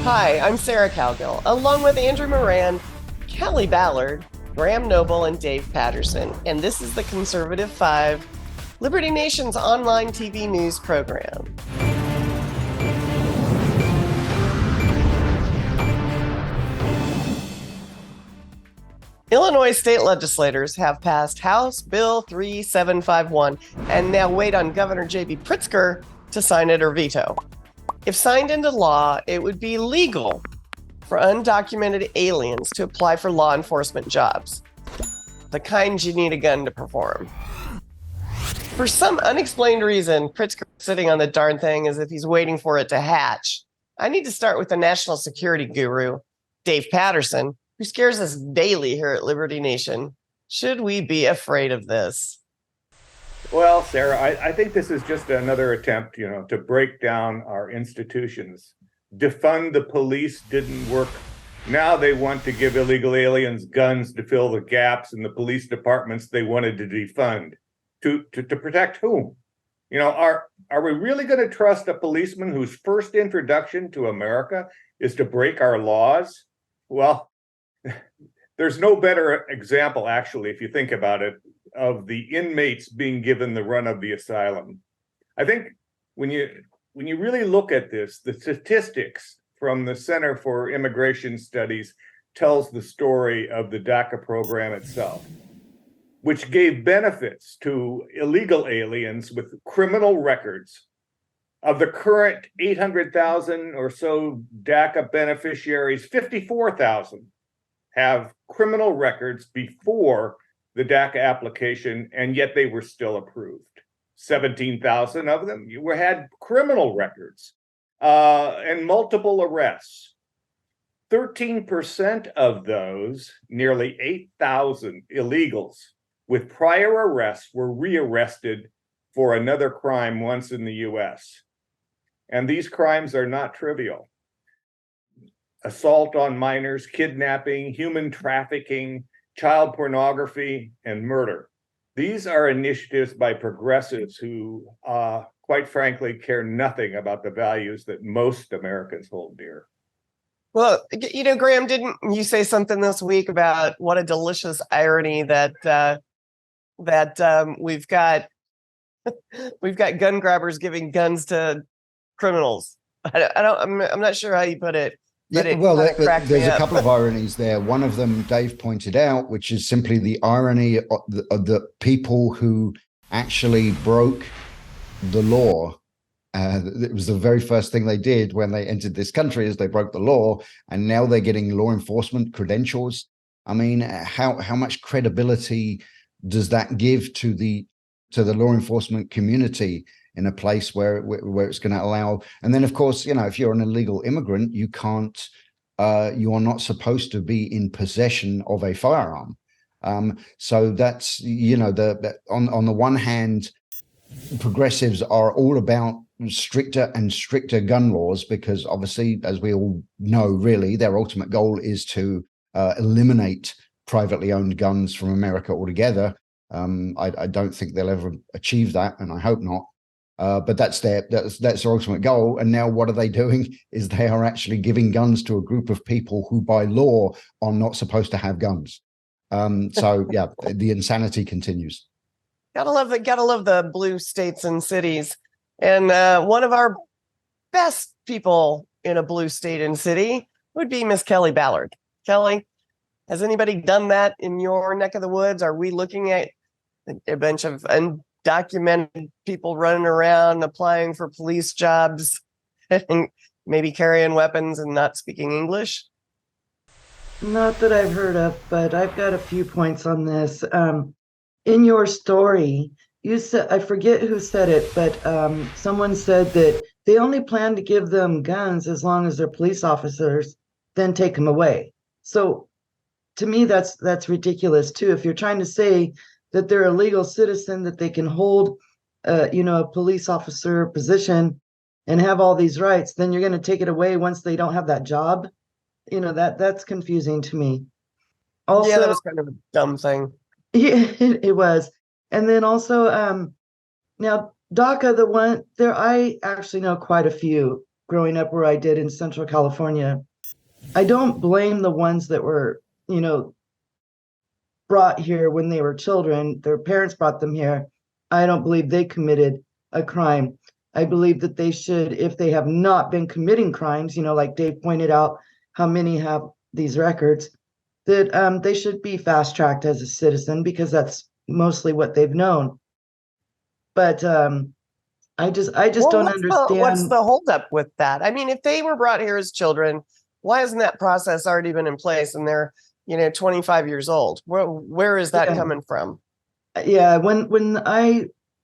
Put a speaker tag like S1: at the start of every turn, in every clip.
S1: Hi, I'm Sarah Cowgill, along with Andrew Moran, Kelly Ballard, Graham Noble, and Dave Patterson. And this is the Conservative Five, Liberty Nation's online TV news program. Illinois state legislators have passed House Bill 3751 and now wait on Governor J.B. Pritzker to sign it or veto. If signed into law, it would be legal for undocumented aliens to apply for law enforcement jobs, the kind you need a gun to perform. For some unexplained reason, Pritzker is sitting on the darn thing as if he's waiting for it to hatch. I need to start with the national security guru, Dave Patterson, who scares us daily here at Liberty Nation. Should we be afraid of this?
S2: Well, Sarah, I think this is just another attempt, to break down our institutions. Defund the police didn't work. Now they want to give illegal aliens guns to fill the gaps in the police departments they wanted to defund. To protect whom? Are we really going to trust a policeman whose first introduction to America is to break our laws? Well, there's no better example, actually, if you think about it, of the inmates being given the run of the asylum. I think when you really look at this, the statistics from the Center for Immigration Studies tells the story of the DACA program itself, which gave benefits to illegal aliens with criminal records. Of the current 800,000 or so DACA beneficiaries, 54,000 have criminal records before the DACA application, and yet they were still approved. 17,000 of them had criminal records and multiple arrests. 13% of those, nearly 8,000 illegals with prior arrests, were rearrested for another crime once in the US. And these crimes are not trivial. Assault on minors, kidnapping, human trafficking, child pornography, and murder. These are initiatives by progressives who, quite frankly, care nothing about the values that most Americans hold dear.
S1: Well, Graham, didn't you say something this week about what a delicious irony that we've got gun grabbers giving guns to criminals? I'm not sure how you put it.
S3: Yeah, well, there's a couple of ironies there. One of them, Dave pointed out, which is simply the irony of the people who actually broke the law. It was the very first thing they did when they entered this country, is they broke the law, and now they're getting law enforcement credentials. I mean, how much credibility does that give to the law enforcement community in a place where it's going to allow? And then, of course, if you're an illegal immigrant, you are not supposed to be in possession of a firearm. So that's, on the one hand, progressives are all about stricter and stricter gun laws, because obviously, as we all know, really, their ultimate goal is to eliminate privately owned guns from America altogether. I don't think they'll ever achieve that, and I hope not. But that's their ultimate goal. And now what are they doing? Is they are actually giving guns to a group of people who by law are not supposed to have guns. So yeah, the insanity continues.
S1: Gotta love the blue states and cities. And one of our best people in a blue state and city would be Miss Kelly Ballard. Kelly, has anybody done that in your neck of the woods? Are we looking at a bunch of undocumented people running around applying for police jobs and maybe carrying weapons and not speaking English?
S4: Not that I've heard of, but I've got a few points on this. In your story, you said, I forget who said it, but someone said that they only plan to give them guns as long as they're police officers, then take them away. So to me, that's ridiculous too. If you're trying to say that they're a legal citizen, that they can hold, a police officer position and have all these rights, then you're going to take it away once they don't have that job. That's confusing to me. Also,
S1: yeah, that was kind of a dumb thing.
S4: Yeah, it was. And then also, now DACA, the one there, I actually know quite a few growing up where I did in Central California. I don't blame the ones that were, brought here when they were children. Their parents brought them here. I don't believe they committed a crime. I believe that they should, if they have not been committing crimes, like Dave pointed out, how many have these records, that they should be fast tracked as a citizen because that's mostly what they've known. But I just don't understand.
S1: What's the holdup with that? I mean, if they were brought here as children, why hasn't that process already been in place and they're 25 years old? Where is that coming from?
S4: Yeah,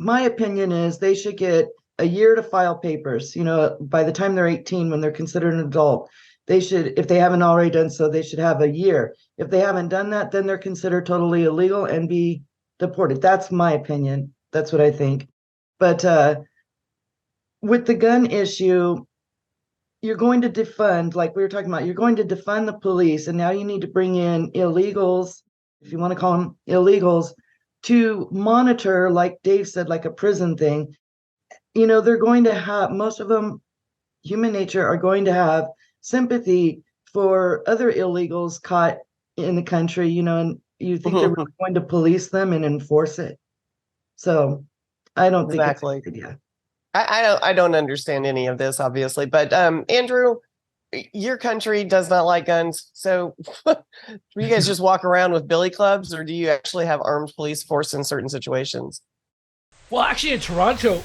S4: my opinion is they should get a year to file papers. By the time they're 18, when they're considered an adult, they should, if they haven't already done so, they should have a year. If they haven't done that, then they're considered totally illegal and be deported. That's my opinion. That's what I think. But with the gun issue, you're going to defund, like we were talking about, you're going to defund the police, and now you need to bring in illegals, if you want to call them illegals, to monitor, like Dave said, like a prison thing. They're going to have, most of them, human nature, are going to have sympathy for other illegals caught in the country, and you think they're really going to police them and enforce it. So I don't think it's a good idea.
S1: I don't understand any of this, obviously, but Andrew, your country does not like guns. So do you guys just walk around with billy clubs, or do you actually have armed police force in certain situations?
S5: Well, actually, in Toronto,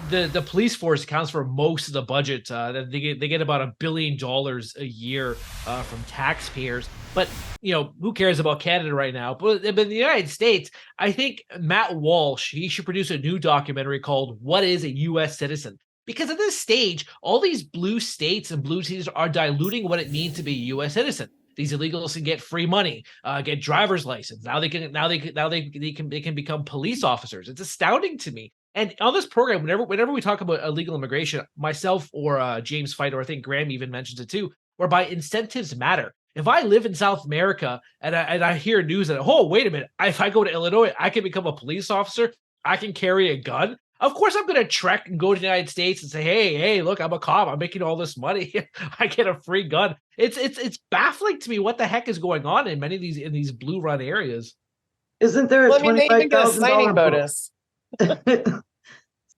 S5: the police force accounts for most of the budget. They get about $1 billion a year from taxpayers. But who cares about Canada right now? But in the United States, I think Matt Walsh, he should produce a new documentary called "What is a U.S. Citizen?" Because at this stage, all these blue states and blue cities are diluting what it means to be a U.S. citizen. These illegals can get free money, get driver's license. Now they can become police officers. It's astounding to me. And on this program, whenever we talk about illegal immigration, myself or James Fight, or I think Graham even mentions it too, whereby incentives matter. If I live in South America and I hear news that, oh, wait a minute, if I go to Illinois, I can become a police officer, I can carry a gun. Of course, I'm going to trek and go to the United States and say, hey, look, I'm a cop. I'm making all this money. I get a free gun. It's baffling to me what the heck is going on in many of these blue run areas.
S4: Isn't there a $25,000
S1: signing bonus? A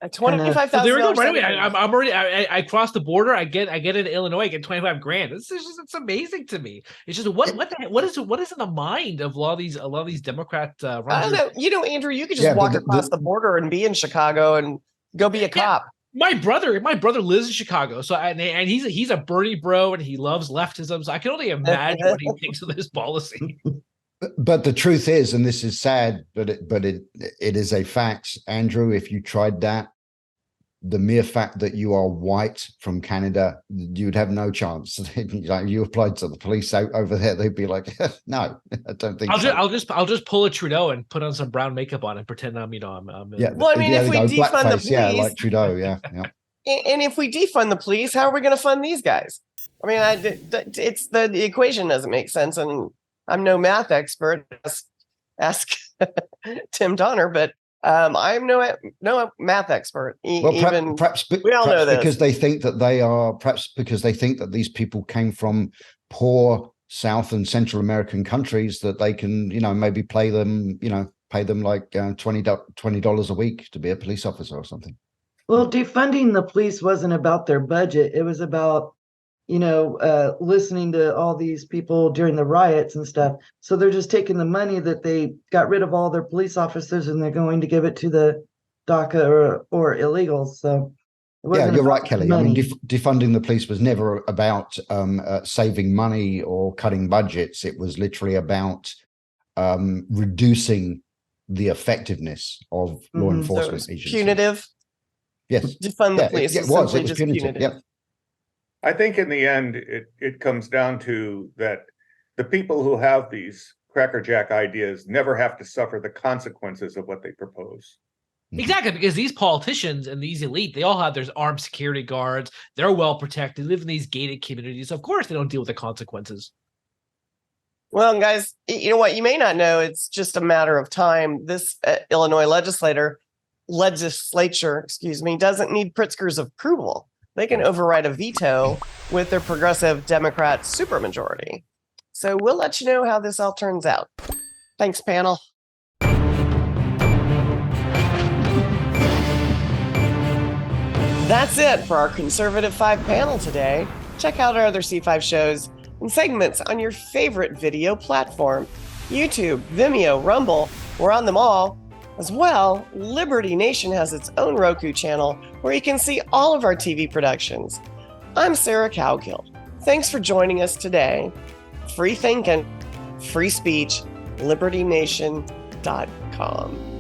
S1: $25,000.
S5: So there we go. Right away, I'm already. I cross the border. I get into Illinois. I get $25,000. It's amazing to me. It's just what is in the mind of a lot of these Democrat.
S1: I don't know. Andrew, you could just walk across the border and be in Chicago and go be a cop.
S5: My brother lives in Chicago, so and he's a Bernie bro, and he loves leftism. So I can only imagine what he thinks of this policy.
S3: But the truth is, and this is sad, but it is a fact, Andrew. If you tried that, the mere fact that you are white from Canada, you'd have no chance. Like, you applied to the police out over there, they'd be like, "No, I don't think."
S5: I'll just pull a Trudeau and put on some brown makeup on and pretend I'm
S3: yeah.
S1: Well, I mean, if we defund the police,
S3: yeah, like Trudeau, yeah.
S1: And if we defund the police, how are we going to fund these guys? I mean, it's the equation doesn't make sense, and I'm no math expert. Ask Tim Donner, but I'm no math expert.
S3: Perhaps
S1: we all know this
S3: because they think that these people came from poor South and Central American countries, that they can, maybe pay them like $20 a week to be a police officer or something.
S4: Well, defunding the police wasn't about their budget. It was about listening to all these people during the riots and stuff. So they're just taking the money that they got rid of all their police officers, and they're going to give it to the DACA or illegals. So
S3: yeah, you're right, Kelly. Money. I mean, defunding the police was never about saving money or cutting budgets. It was literally about reducing the effectiveness of law enforcement agencies.
S1: Punitive.
S3: Yes.
S1: Defund the police.
S3: It was punitive. Yep.
S2: I think in the end, it comes down to that the people who have these crackerjack ideas never have to suffer the consequences of what they propose.
S5: Exactly, because these politicians and these elite, they all have their armed security guards. They're well protected, live in these gated communities. Of course, they don't deal with the consequences.
S1: Well, guys, you know what? You may not know. It's just a matter of time. This Illinois legislature, doesn't need Pritzker's approval. they can override a veto with their progressive Democrat supermajority. So we'll let you know how this all turns out. Thanks, panel. That's it for our Conservative 5 panel today. Check out our other C5 shows and segments on your favorite video platform. YouTube, Vimeo, Rumble, we're on them all. As well, Liberty Nation has its own Roku channel where you can see all of our TV productions. I'm Sarah Cowgill. Thanks for joining us today. Free thinking, free speech, libertynation.com.